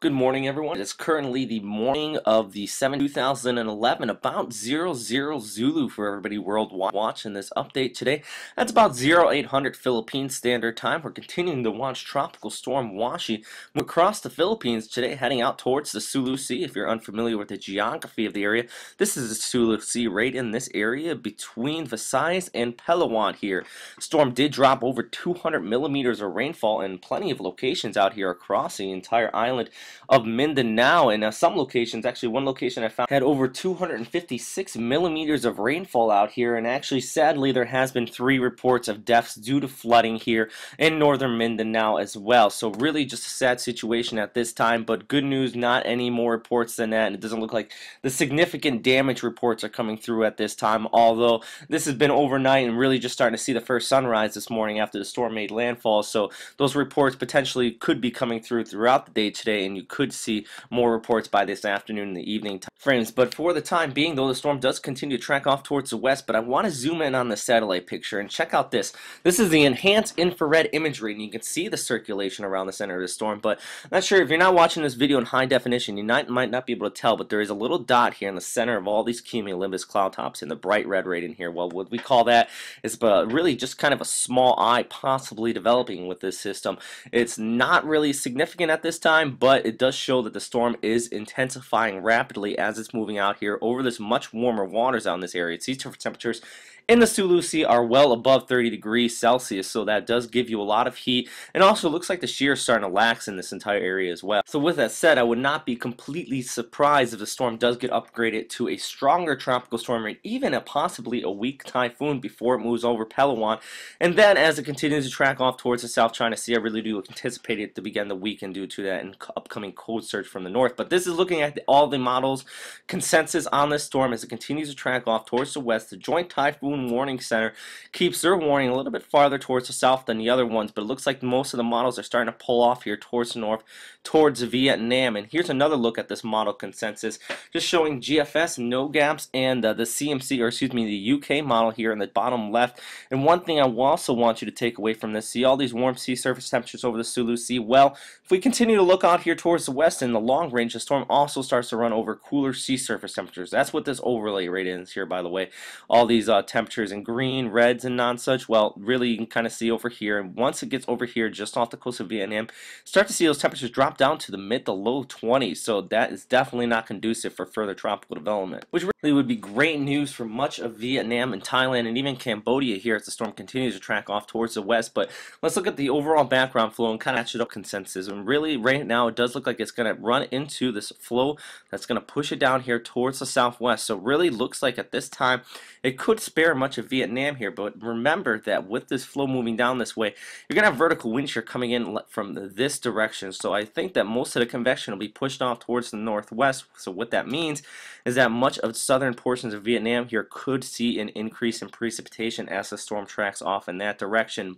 Good morning, everyone. It's currently the morning of the 7th, 2011, about 00 Zulu for everybody worldwide watching this update today. That's about 0800 Philippine Standard Time. We're continuing to watch Tropical Storm Washi move across the Philippines today, heading out towards the Sulu Sea. If you're unfamiliar with the geography of the area, this is the Sulu Sea right in this area between Visayas and Palawan here. Storm did drop over 200 millimeters of rainfall in plenty of locations out here across the entire island of Mindanao, and some locations, actually one location I found had over 256 millimeters of rainfall out here, and actually sadly there has been 3 reports of deaths due to flooding here in northern Mindanao as well. So really just a sad situation at this time, but good news, not any more reports than that, and it doesn't look like the significant damage reports are coming through at this time, although this has been overnight and really just starting to see the first sunrise this morning after the storm made landfall. So those reports potentially could be coming through throughout the day today, and you could see more reports by this afternoon and the evening frames. But for the time being, though, the storm does continue to track off towards the west, but I want to zoom in on the satellite picture and check out this. This is the enhanced infrared imagery, and you can see the circulation around the center of the storm, but I'm not sure if you're not watching this video in high definition, you might not be able to tell, but there is a little dot here in the center of all these cumulonimbus cloud tops in the bright red right in here. Well, what we call that is really just kind of a small eye possibly developing with this system. It's not really significant at this time, but it does show that the storm is intensifying rapidly as it's moving out here over this much warmer waters out in this area. Sea surface temperatures in the Sulu Sea are well above 30 degrees Celsius, so that does give you a lot of heat, and also looks like the shear is starting to lax in this entire area as well. So with that said, I would not be completely surprised if the storm does get upgraded to a stronger tropical storm and even possibly a weak typhoon before it moves over Palawan, and then as it continues to track off towards the South China Sea, I really do anticipate it to begin the weekend due to that upcoming cold surge from the north. But this is looking at all the models consensus on this storm as it continues to track off towards the west. The Joint Typhoon Warning Center keeps their warning a little bit farther towards the south than the other ones, but it looks like most of the models are starting to pull off here towards the north, towards Vietnam. And here's another look at this model consensus, just showing GFS, no gaps, and the CMC, or excuse me, the UK model here in the bottom left. And one thing I also want you to take away from this, see all these warm sea surface temperatures over the Sulu Sea? Well, if we continue to look out here towards the west in the long range, the storm also starts to run over cooler sea surface temperatures. That's what this overlay rate is here, by the way. All these temperatures in green, reds, and non-such, well, really you can kind of see over here, and once it gets over here just off the coast of Vietnam, start to see those temperatures drop down to the mid to low 20s, so that is definitely not conducive for further tropical development, which really would be great news for much of Vietnam and Thailand and even Cambodia here as the storm continues to track off towards the west. But let's look at the overall background flow and kind of match it up consensus, and really right now it does look like it's going to run into this flow that's going to push it down here towards the southwest. So really looks like at this time it could spare much of Vietnam here, but remember that with this flow moving down this way, you're going to have vertical wind shear coming in from this direction. So I think that most of the convection will be pushed off towards the northwest. So what that means is that much of southern portions of Vietnam here could see an increase in precipitation as the storm tracks off in that direction.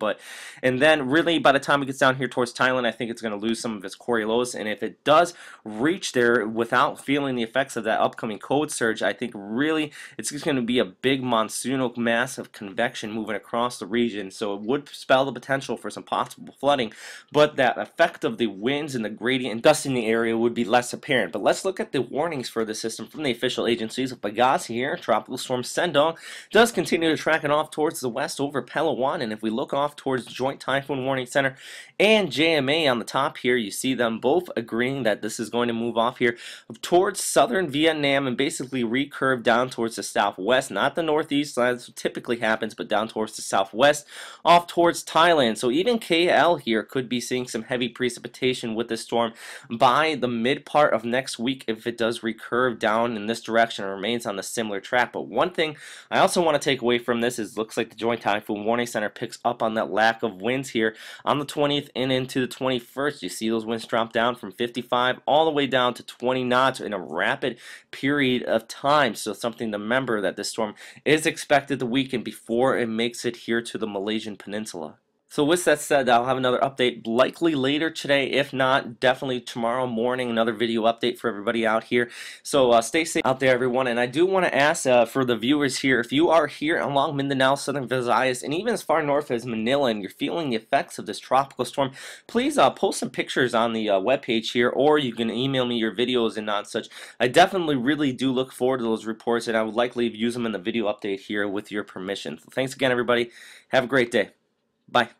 And then really by the time it gets down here towards Thailand, I think it's going to lose some of its Coriolis, and if it does reach there without feeling the effects of that upcoming cold surge, I think really it's just going to be a big monsoonal mass of convection moving across the region. So it would spell the potential for some possible flooding, but that effect of the winds and the gradient and dust in the area would be less apparent. But let's look at the warnings for the system from the official agencies. Of Benghazi here, tropical storm Sendong does continue to track it off towards the west over Palawan, and if we look off towards Joint Typhoon Warning Center and JMA on the top here, you see them both agreeing that this is going to move off here towards southern Vietnam and basically recurve down towards the southwest, not the northeast as typically happens, but down towards the southwest off towards Thailand. So even KL here could be seeing some heavy precipitation with this storm by the mid part of next week if it does recurve down in this direction and remains on the similar track. But one thing I also want to take away from this is looks like the Joint Typhoon Warning Center picks up on that lack of winds here on the 20th and into the 21st. You see those winds drop down from 55 all the way down to 20 knots in a rapid period of time. So something to remember that this storm is expected to weaken before it makes it here to the Malaysian Peninsula. So with that said, I'll have another update likely later today. If not, definitely tomorrow morning, another video update for everybody out here. So stay safe out there, everyone. And I do want to ask for the viewers here, if you are here along Mindanao, Southern Visayas, and even as far north as Manila, and you're feeling the effects of this tropical storm, please post some pictures on the webpage here, or you can email me your videos and such. I definitely really do look forward to those reports, and I would likely use them in the video update here with your permission. So thanks again, everybody. Have a great day. Bye.